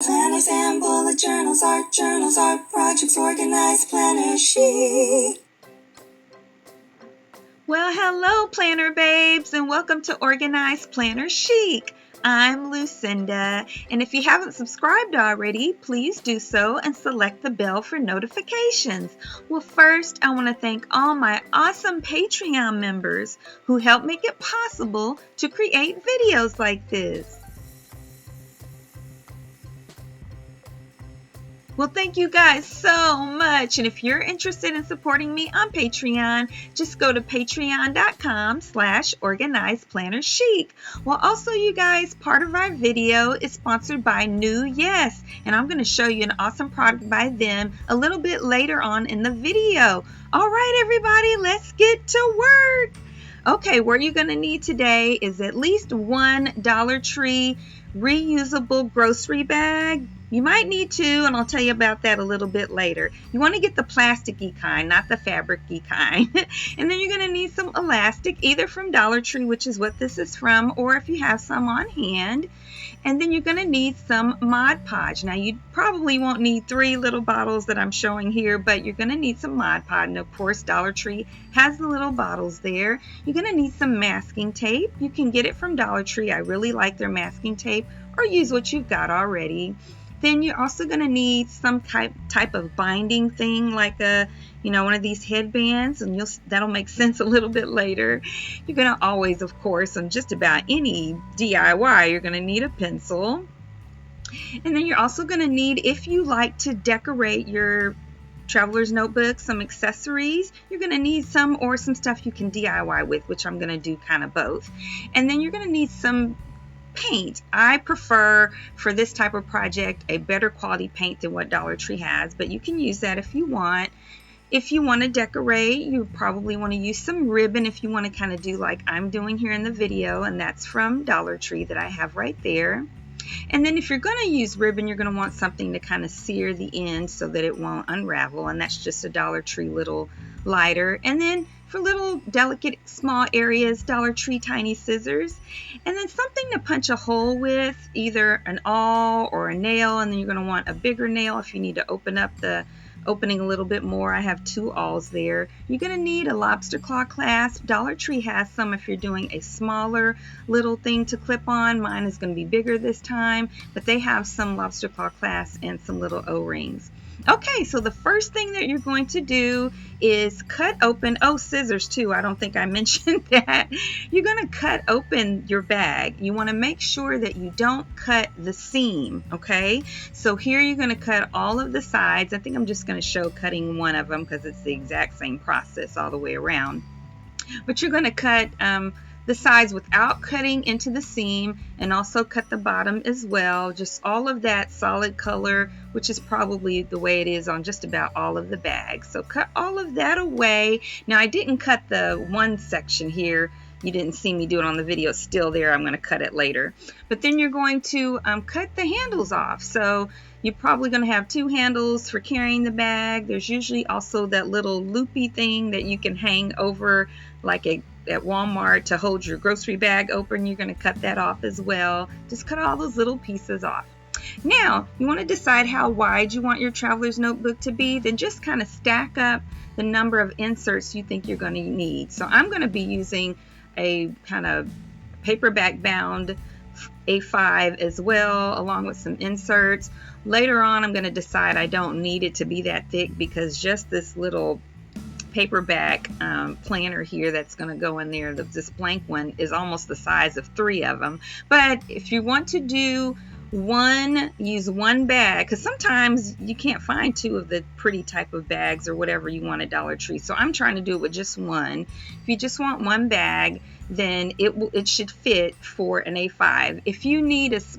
Planners and bullet journals, art projects, organized planner sheet. Well, hello, planner babes, and welcome to Organized Planner Chic. I'm Lucinda, and if you haven't subscribed already, please do so and select the bell for notifications. Well, first, I want to thank all my awesome Patreon members who help make it possible to create videos like this. Well, thank you guys so much. And if you're interested in supporting me on Patreon, just go to patreon.com/organizedplannerchic. Well, also, you guys, part of our video is sponsored by NEWYES, and I'm going to show you an awesome product by them a little bit later on in the video. All right, everybody, let's get to work. Okay, what you're going to need today is at least one Dollar Tree reusable grocery bag. You might need two, and I'll tell you about that a little bit later. You want to get the plasticky kind, not the fabricy kind. And then you're going to need some elastic, either from Dollar Tree, which is what this is from, or if you have some on hand. And then you're going to need some Mod Podge. Now, you probably won't need 3 little bottles that I'm showing here, but you're going to need some Mod Podge. And of course, Dollar Tree has the little bottles there. You're going to need some masking tape. You can get it from Dollar Tree. I really like their masking tape, or use what you've got already. Then you're also going to need some type of binding thing, like one of these headbands, and that'll make sense a little bit later. You're going to always, of course, on just about any DIY, you're going to need a pencil. And then you're also going to need, if you like to decorate your traveler's notebook, some accessories. You're going to need some stuff you can DIY with, which I'm going to do kind of both. And then you're going to need some paint. I prefer, for this type of project, a better quality paint than what Dollar Tree has, but you can use that if you want. If you want to decorate, you probably want to use some ribbon if you want to kind of do like I'm doing here in the video, and that's from Dollar Tree that I have right there. And then if you're going to use ribbon, you're going to want something to kind of sear the end so that it won't unravel, and that's just a Dollar Tree little lighter. And then for little delicate small areas, Dollar Tree tiny scissors. And then something to punch a hole with, either an awl or a nail, and then you're going to want a bigger nail if you need to open up the opening a little bit more. I have 2 awls there. You're going to need a lobster claw clasp. Dollar Tree has some if you're doing a smaller little thing to clip on. Mine is going to be bigger this time, but they have some lobster claw clasps and some little O-rings. Okay, so the first thing that you're going to do is cut open, scissors too, I don't think I mentioned that. You're going to cut open your bag. You want to make sure that you don't cut the seam, okay? So here you're going to cut all of the sides. I think I'm just going to show cutting one of them because it's the exact same process all the way around. But you're going to cut the sides without cutting into the seam, and also cut the bottom as well. Just all of that solid color, which is probably the way it is on just about all of the bags. So cut all of that away. Now, I didn't cut the one section here. You didn't see me do it on the video. It's still there. I'm going to cut it later. But then you're going to cut the handles off. So you're probably going to have 2 handles for carrying the bag. There's usually also that little loopy thing that you can hang over, like at Walmart, to hold your grocery bag open. You're going to cut that off as well. Just cut all those little pieces off. Now, you want to decide how wide you want your traveler's notebook to be. Then just kind of stack up the number of inserts you think you're going to need. So I'm going to be using a kind of paperback bound A5 as well, along with some inserts. Later on, I'm going to decide I don't need it to be that thick, because just this little paperback planner here that's going to go in there, this blank one, is almost the size of 3 of them. But if you want to do use one bag, because sometimes you can't find 2 of the pretty type of bags or whatever you want at Dollar Tree. So I'm trying to do it with just one. If you just want one bag, then it should fit for an A5. If you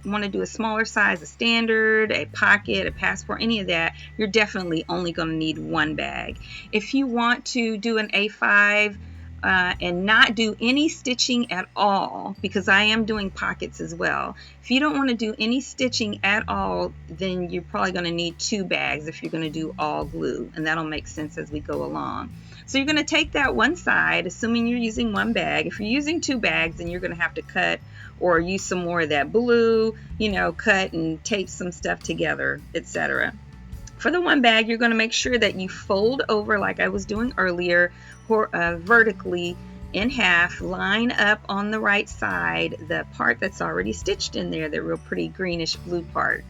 want to do a smaller size, a standard, a pocket, a passport, any of that, you're definitely only going to need one bag. If you want to do an A5 and not do any stitching at all, because I am doing pockets as well. If you don't want to do any stitching at all, then you're probably going to need 2 bags if you're going to do all glue, and that'll make sense as we go along. So you're going to take that one side, assuming you're using one bag. If you're using 2 bags, then you're going to have to cut or use some more of that blue, cut and tape some stuff together, etc. For the one bag, you're going to make sure that you fold over like I was doing earlier, vertically in half, line up on the right side the part that's already stitched in there, the real pretty greenish blue part.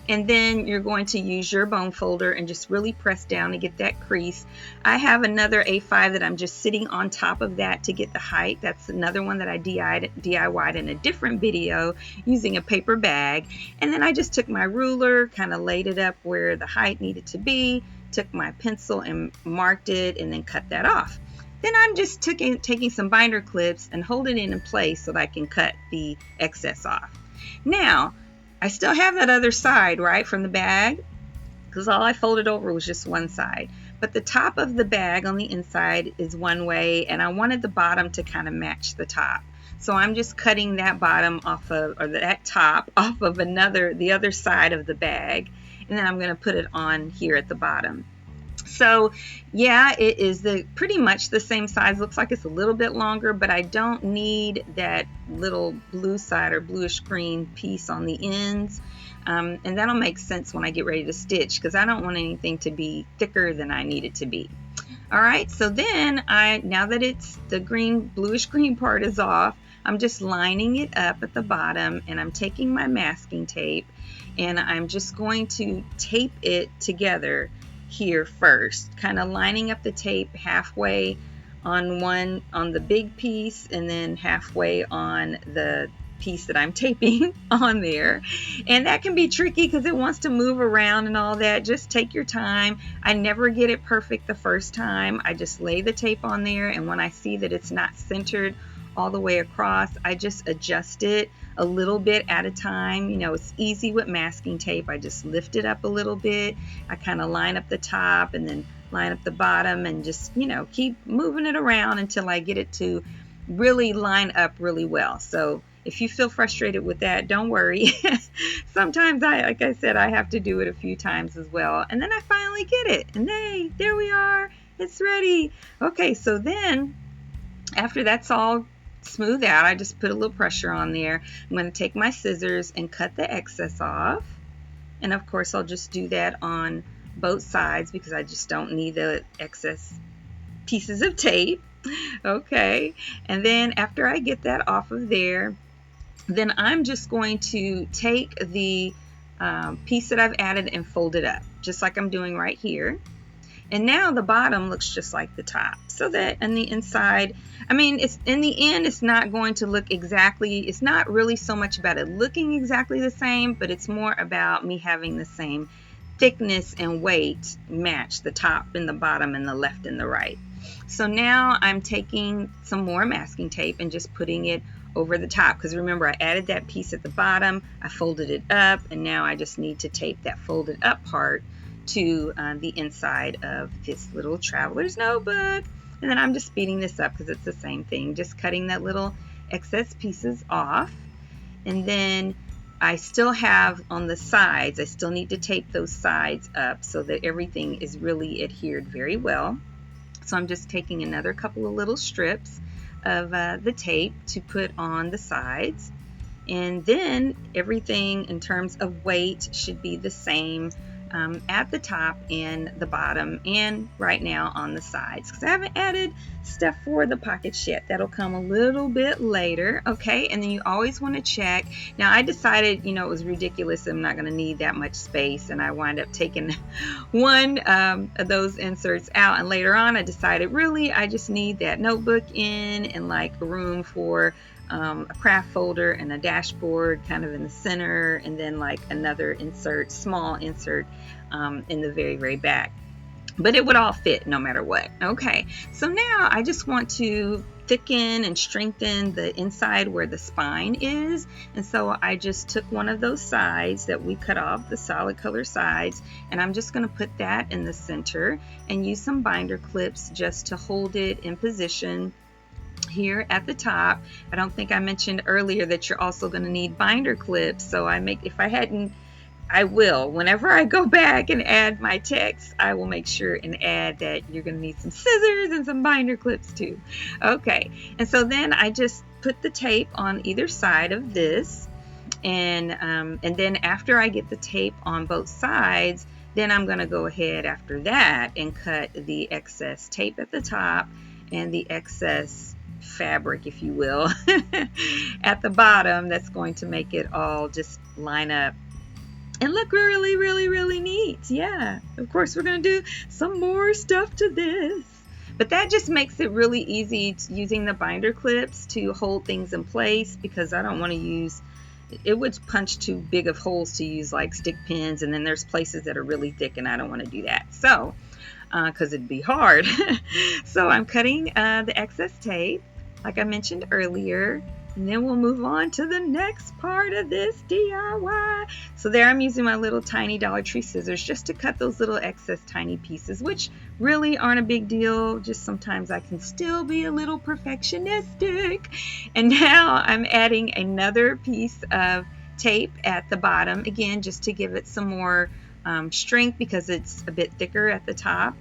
And then you're going to use your bone folder and just really press down to get that crease. I have another A5 that I'm just sitting on top of that to get the height. That's another one that I DIY'd in a different video using a paper bag. And then I just took my ruler, kind of laid it up where the height needed to be, took my pencil and marked it, and then cut that off. Then I'm just taking some binder clips and holding it in place so that I can cut the excess off. Now, I still have that other side, right, from the bag, because all I folded over was just one side. But the top of the bag on the inside is one way, and I wanted the bottom to kind of match the top. So I'm just cutting that bottom off of, or that top off of the other side of the bag, and then I'm going to put it on here at the bottom. So yeah, it is pretty much the same size. Looks like it's a little bit longer, but I don't need that little blue side or bluish green piece on the ends. And that'll make sense when I get ready to stitch, because I don't want anything to be thicker than I need it to be. All right, so then now that it's the bluish green part is off, I'm just lining it up at the bottom, and I'm taking my masking tape and I'm just going to tape it together here first, kind of lining up the tape halfway on the big piece and then halfway on the piece that I'm taping on there. And that can be tricky because it wants to move around and all that. Just take your time. I never get it perfect the first time. I just lay the tape on there, and when I see that it's not centered all the way across, I just adjust it a little bit at a time. It's easy with masking tape. I just lift it up a little bit. I kind of line up the top and then line up the bottom, and just keep moving it around until I get it to really line up really well. So if you feel frustrated with that, don't worry. Sometimes like I said, I have to do it a few times as well, and then I finally get it, and hey, there we are, it's ready. Okay, so then after that's all smooth out, I just put a little pressure on there. I'm going to take my scissors and cut the excess off, and of course I'll just do that on both sides because I just don't need the excess pieces of tape. Okay, and then after I get that off of there, then I'm just going to take the piece that I've added and fold it up just like I'm doing right here. And now the bottom looks just like the top, so that on the inside, it's in the end, it's not going to look exactly, it's not really so much about it looking exactly the same, but it's more about me having the same thickness and weight match the top and the bottom and the left and the right. So now I'm taking some more masking tape and just putting it over the top, because remember I added that piece at the bottom, I folded it up, and now I just need to tape that folded up part to the inside of this little traveler's notebook. And then I'm just speeding this up because it's the same thing, just cutting that little excess pieces off. And then I still have on the sides, I still need to tape those sides up so that everything is really adhered very well. So I'm just taking another couple of little strips of the tape to put on the sides, and then everything in terms of weight should be the same at the top and the bottom, and right now on the sides, because I haven't added stuff for the pockets yet. That'll come a little bit later. Okay, and then you always want to check. Now I decided it was ridiculous, I'm not going to need that much space, and I wind up taking one of those inserts out, and later on I decided really I just need that notebook in and like a room for a craft folder and a dashboard kind of in the center, and then like another small insert in the very, very back. But it would all fit no matter what. Okay, so now I just want to thicken and strengthen the inside where the spine is, and so I just took one of those sides that we cut off, the solid color sides, and I'm just going to put that in the center and use some binder clips just to hold it in position here at the top. I don't think I mentioned earlier that you're also going to need binder clips, so I will. Whenever I go back and add my text, I will make sure and add that you're going to need some scissors and some binder clips too. Okay, and so then I just put the tape on either side of this, and then after I get the tape on both sides, then I'm going to go ahead after that and cut the excess tape at the top and the excess fabric, if you will, at the bottom. That's going to make it all just line up and look really, really, really neat. Yeah, of course we're going to do some more stuff to this. But that just makes it really easy using the binder clips to hold things in place, because I don't want to use, it would punch too big of holes to use like stick pins, and then there's places that are really thick and I don't want to do that. So, because it'd be hard. So I'm cutting the excess tape, like I mentioned earlier, and then we'll move on to the next part of this DIY. So there I'm using my little tiny Dollar Tree scissors just to cut those little excess tiny pieces, which really aren't a big deal. Just sometimes I can still be a little perfectionistic. And now I'm adding another piece of tape at the bottom, again, just to give it some more strength, because it's a bit thicker at the top.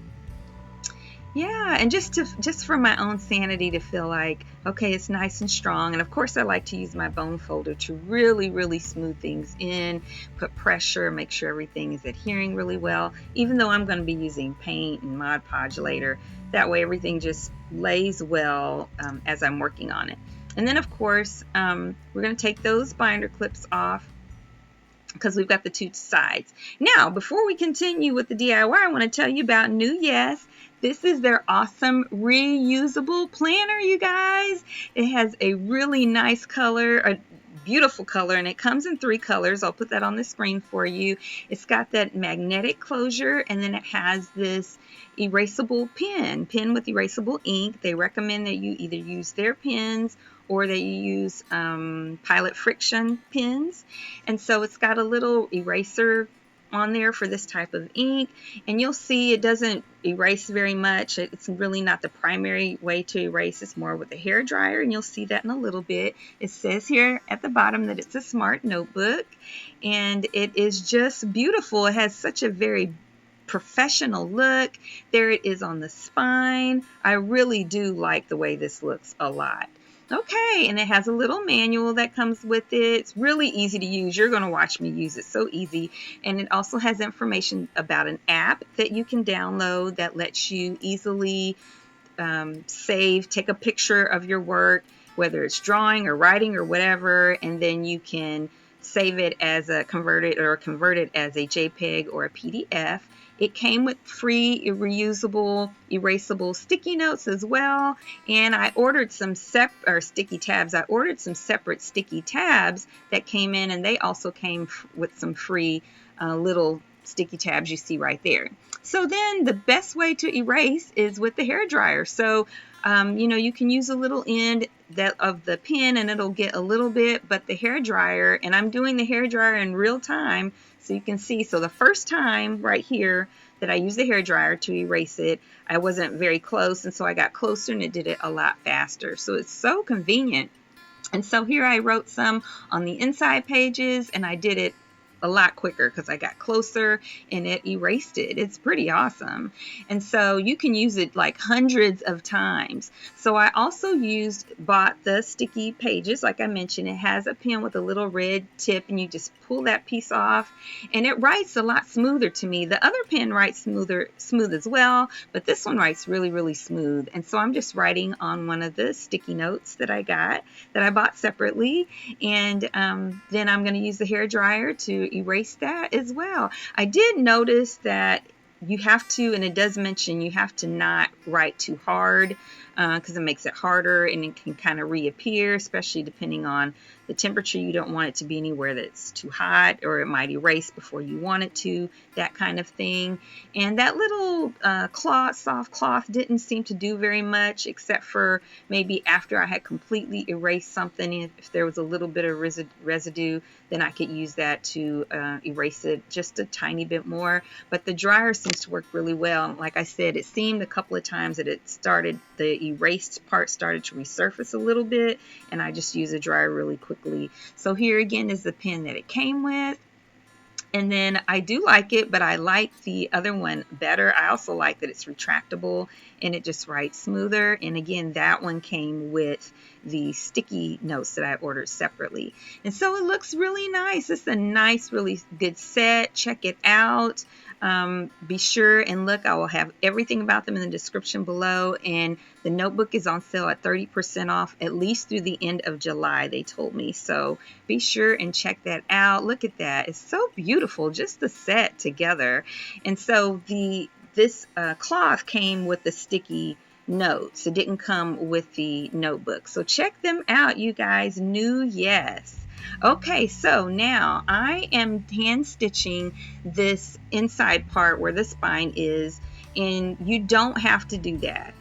Yeah, and just for my own sanity, to feel like, okay, it's nice and strong. And of course I like to use my bone folder to really, really smooth things in, put pressure, make sure everything is adhering really well, even though I'm going to be using paint and Mod Podge later. That way everything just lays well as I'm working on it. And then of course we're going to take those binder clips off, because we've got the two sides. Now, before we continue with the DIY, I want to tell you about NEWYES. This is their awesome reusable planner, you guys. It has a really nice color, a beautiful color, and it comes in 3 colors. I'll put that on the screen for you. It's got that magnetic closure, and then it has this erasable pen with erasable ink. They recommend that you either use their pens or that you use Pilot Friction pens. And so it's got a little eraser on there for this type of ink, and you'll see it doesn't erase very much. It's really not the primary way to erase. It's more with a hair dryer, and you'll see that in a little bit. It says here at the bottom that it's a smart notebook, and it is just beautiful. It has such a very professional look. There it is on the spine. I really do like the way this looks a lot. Okay, and it has a little manual that comes with it. It's really easy to use. You're going to watch me use it. So easy. And it also has information about an app that you can download that lets you easily save, take a picture of your work, whether it's drawing or writing or whatever, and then you can save it as convert it as a JPEG or a PDF. It came with free reusable erasable sticky notes as well, and I ordered some sticky tabs. I ordered some separate sticky tabs that came in, and they also came with some free little sticky tabs you see right there. So then the best way to erase is with the hair dryer. So you can use a little end of the pen and it'll get a little bit, but the hair dryer, and I'm doing the hair dryer in real time so you can see. So the first time right here that I used the hair dryer to erase it, I wasn't very close, and so I got closer and it did it a lot faster. So it's so convenient. And so here I wrote some on the inside pages, and I did it a lot quicker because I got closer and it erased it. It's pretty awesome. And so you can use it like hundreds of times. So I also bought the sticky pages. Like I mentioned, it has a pen with a little red tip, and you just pull that piece off and it writes a lot smoother to me. The other pen writes smooth as well, but this one writes really, really smooth. And so I'm just writing on one of the sticky notes that I bought separately. And then I'm going to use the hair dryer to erase that as well. I did notice that you have to, and it does mention you have to not write too hard because it makes it harder and it can kind of reappear, especially depending on the temperature. You don't want it to be anywhere that's too hot, or it might erase before you want it to, that kind of thing. And that little soft cloth didn't seem to do very much, except for maybe after I had completely erased something. If there was a little bit of residue, then I could use that to erase it just a tiny bit more. But the dryer seems to work really well. Like I said, it seemed a couple of times that the erased part started to resurface a little bit, and I just used a dryer really quickly. So here again is the pen that it came with. And then I do like it, but I like the other one better. I also like that it's retractable and it just writes smoother. And again, that one came with the sticky notes that I ordered separately. And so it looks really nice. It's a nice, really good set. Check it out. Be sure and look. I will have everything about them in the description below. And the notebook is on sale at 30% off, at least through the end of July, they told me. So be sure and check that out. Look at that. It's so beautiful, just the set together. And so this cloth came with the sticky notes. It didn't come with the notebook. So check them out, you guys. NEWYES. Okay, so now I am hand stitching this inside part where the spine is, and you don't have to do that.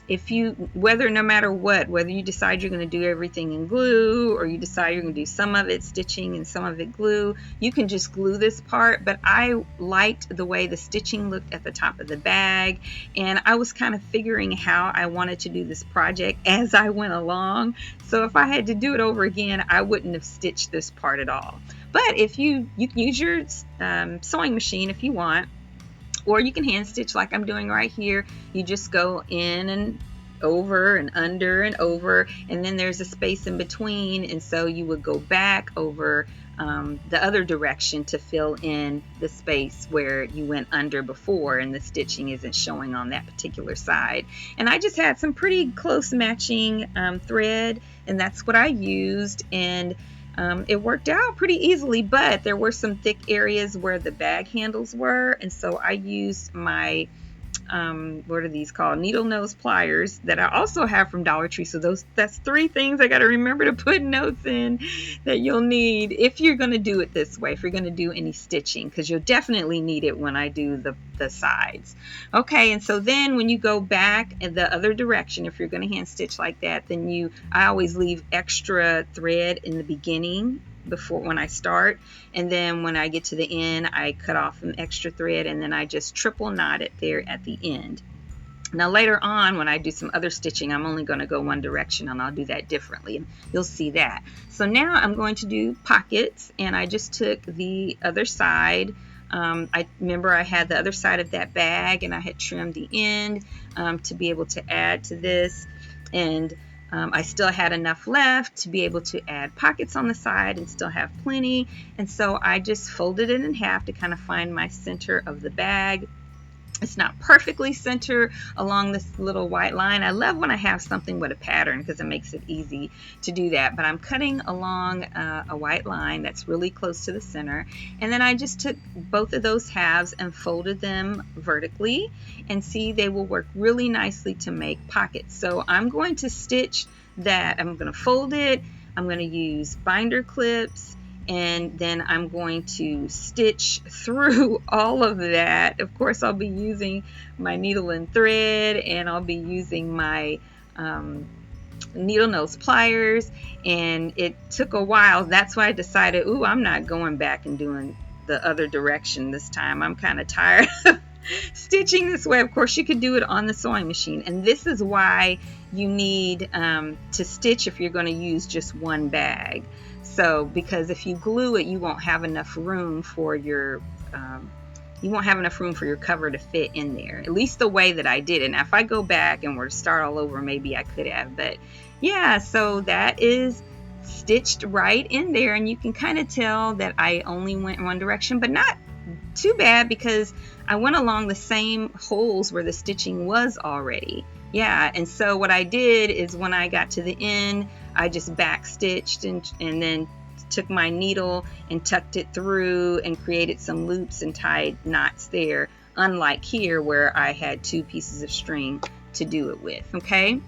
If you, no matter what, whether you decide you're going to do everything in glue or you decide you're going to do some of it stitching and some of it glue, you can just glue this part. But I liked the way the stitching looked at the top of the bag, and I was kind of figuring how I wanted to do this project as I went along. So if I had to do it over again, I wouldn't have stitched this part at all. But if you can use your sewing machine if you want, or you can hand stitch like I'm doing right here. You just go in and over and under and over, and then there's a space in between, and so you would go back over the other direction to fill in the space where you went under before and the stitching isn't showing on that particular side. And I just had some pretty close matching thread, and that's what I used, and it worked out pretty easily, but there were some thick areas where the bag handles were, and so I used my what are these called, needle nose pliers that I also have from Dollar Tree. So that's 3 things I got to remember to put notes in that you'll need if you're going to do it this way, if you're going to do any stitching, because you'll definitely need it when I do the sides. Okay, and so then when you go back in the other direction, if you're going to hand stitch like that, then I always leave extra thread in the beginning before when I start, and then when I get to the end I cut off an extra thread, and then I just triple knot it there at the end. Now later on when I do some other stitching, I'm only going to go one direction, and I'll do that differently, and you'll see that. So now I'm going to do pockets, and I just took the other side. I remember I had the other side of that bag, and I had trimmed the end to be able to add to this, and I still had enough left to be able to add pockets on the side and still have plenty. And so I just folded it in half to kind of find my center of the bag. It's not perfectly centered along this little white line. I love when I have something with a pattern because it makes it easy to do that. But I'm cutting along a white line that's really close to the center. And then I just took both of those halves and folded them vertically. And see, they will work really nicely to make pockets. So I'm going to stitch that. I'm going to fold it. I'm going to use binder clips, and then I'm going to stitch through all of that. Of course, I'll be using my needle and thread, and I'll be using my needle nose pliers, and it took a while. That's why I decided, ooh, I'm not going back and doing the other direction this time. I'm kind of tired of stitching this way. Of course, you could do it on the sewing machine, and this is why you need to stitch if you're going to use just one bag. So, because if you glue it, you won't have enough room for your cover to fit in there. At least the way that I did it. Now, if I go back and were to start all over, maybe I could have. But yeah, so that is stitched right in there, and you can kind of tell that I only went in one direction, but not too bad because I went along the same holes where the stitching was already. Yeah, and so what I did is when I got to the end, I just back stitched and then took my needle and tucked it through and created some loops and tied knots there, unlike here where I had 2 pieces of string to do it with. Okay,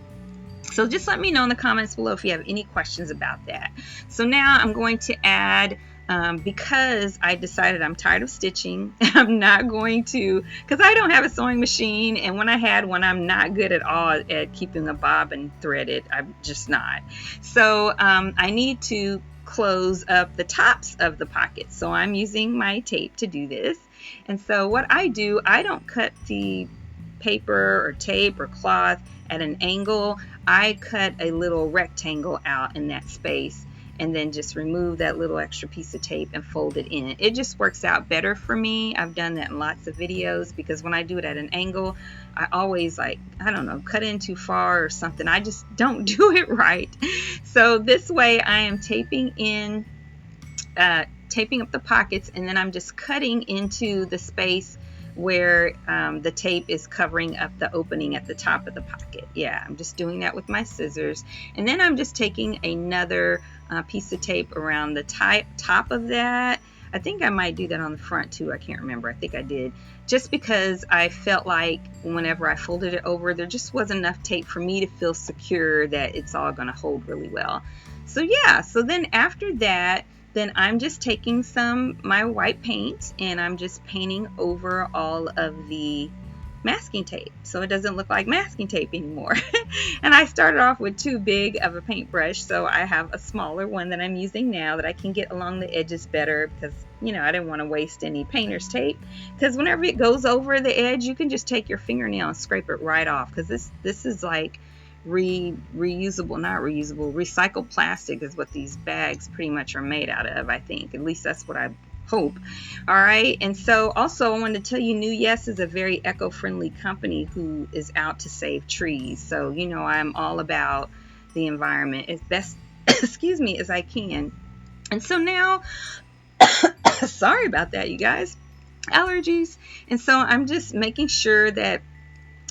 so just let me know in the comments below if you have any questions about that. So now I'm going to add, because I decided I'm tired of stitching, I'm not going to, because I don't have a sewing machine, and when I had one, I'm not good at all at keeping a bobbin threaded. I'm just not. So I need to close up the tops of the pockets. So I'm using my tape to do this. And so what I do, I don't cut the paper or tape or cloth at an angle. I cut a little rectangle out in that space, and then just remove that little extra piece of tape and fold it in. It just works out better for me. I've done that in lots of videos because when I do it at an angle, I always, like, I don't know, cut in too far or something. I just don't do it right. So this way I am taping in, taping up the pockets, and then I'm just cutting into the space where the tape is covering up the opening at the top of the pocket. Yeah, I'm just doing that with my scissors. And then I'm just taking another piece of tape around the top of that. I think I might do that on the front too. I can't remember. I think I did. Just because I felt like whenever I folded it over, there just wasn't enough tape for me to feel secure that it's all going to hold really well. So yeah, so then after that, then I'm just taking my white paint and I'm just painting over all of the masking tape so it doesn't look like masking tape anymore. And I started off with too big of a paintbrush, so I have a smaller one that I'm using now that I can get along the edges better because, you know, I didn't want to waste any painter's tape, because whenever it goes over the edge, you can just take your fingernail and scrape it right off, because this is like reusable, not reusable, recycled plastic is what these bags pretty much are made out of, I think. At least that's what I hope. All right, and so also I wanted to tell you, NEWYES is a very eco-friendly company who is out to save trees. So, you know, I'm all about the environment as best excuse me, as I can. And so now sorry about that, you guys, allergies. And so I'm just making sure that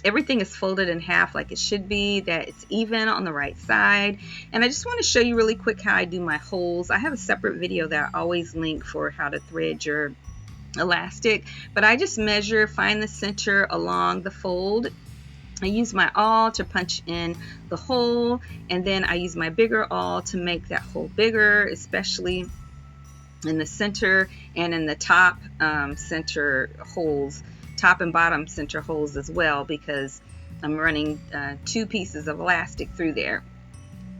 everything is folded in half like it should be, that it's even on the right side. And I just want to show you really quick how I do my holes. I have a separate video that I always link for how to thread your elastic, but I just measure, find the center along the fold. I use my awl to punch in the hole, and then I use my bigger awl to make that hole bigger, especially in the center and in the top center holes, top and bottom center holes as well, because I'm running 2 pieces of elastic through there.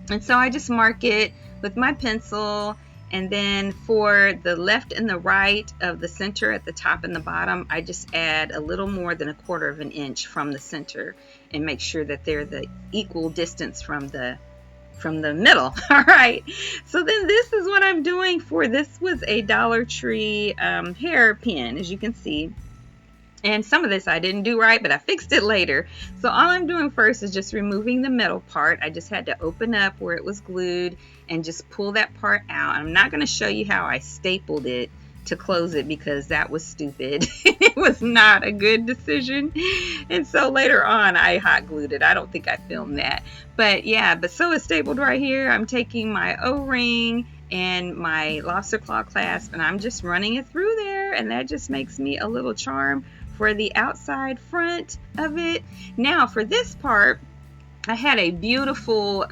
And so I just mark it with my pencil, and then for the left and the right of the center at the top and the bottom, I just add a little more than 1/4 of an inch from the center and make sure that they're the equal distance from the middle. All right, so then this is what I'm doing for this. Was a Dollar Tree hairpin, as you can see. And some of this I didn't do right, but I fixed it later. So all I'm doing first is just removing the metal part. I just had to open up where it was glued and just pull that part out. I'm not going to show you how I stapled it to close it because that was stupid. It was not a good decision. And so later on I hot glued it. I don't think I filmed that. But yeah, so it's stapled right here. I'm taking my O-ring and my lobster claw clasp, and I'm just running it through there, and that just makes me a little charm for the outside front of it. Now for this part, I had a beautiful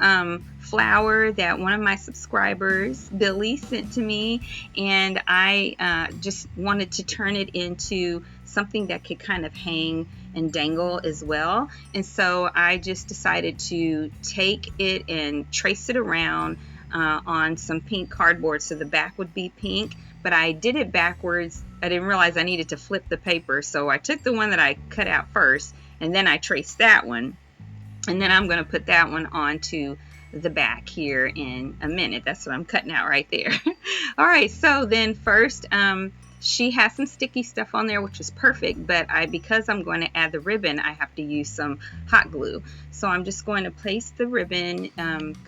flower that one of my subscribers, Billy, sent to me, and I just wanted to turn it into something that could kind of hang and dangle as well. And so I just decided to take it and trace it around on some pink cardboard so the back would be pink, but I did it backwards. I didn't realize I needed to flip the paper, so I took the one that I cut out first, and then I traced that one, and then I'm going to put that one onto the back here in a minute. That's what I'm cutting out right there. All right, so then first she has some sticky stuff on there, which is perfect, but because I'm going to add the ribbon, I have to use some hot glue. So I'm just going to place the ribbon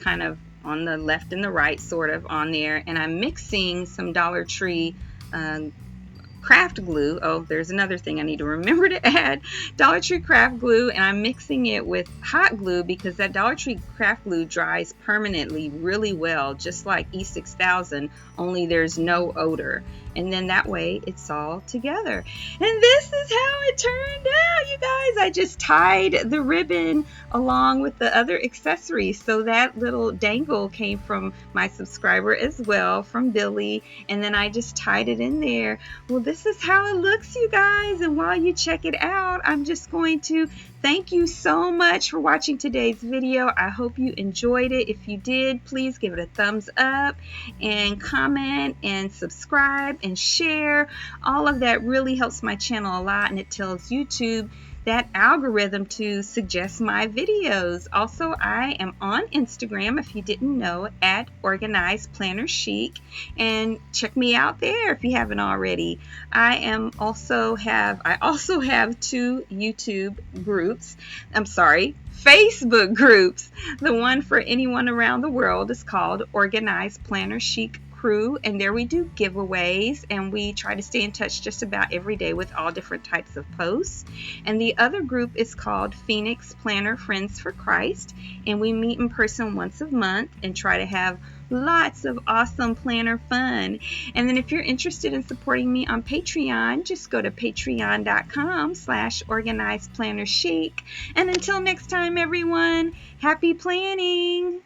kind of on the left and the right, sort of on there, and I'm mixing some Dollar Tree craft glue. Oh, there's another thing I need to remember to add. Dollar Tree craft glue, and I'm mixing it with hot glue because that Dollar Tree craft glue dries permanently really well, just like E6000, only there's no odor. And then that way it's all together. And this is how it turned out, you guys. I just tied the ribbon along with the other accessories. So that little dangle came from my subscriber as well, from Billy. And then I just tied it in there. Well, this is how it looks, you guys. And while you check it out, I'm just going to thank you so much for watching today's video. I hope you enjoyed it. If you did, please give it a thumbs up and comment and subscribe and share. All of that really helps my channel a lot, and it tells YouTube that algorithm to suggest my videos. Also, I am on Instagram, if you didn't know, at Organized Planner Chic, and check me out there if you haven't already. I also have 2 YouTube groups. I'm sorry, Facebook groups. The one for anyone around the world is called Organized Planner Chic Crew, and there we do giveaways, and we try to stay in touch just about every day with all different types of posts. And the other group is called Phoenix Planner Friends for Christ, and we meet in person once a month and try to have lots of awesome planner fun. And then if you're interested in supporting me on Patreon, just go to patreon.com/organizedplannerchic. And until next time, everyone, happy planning!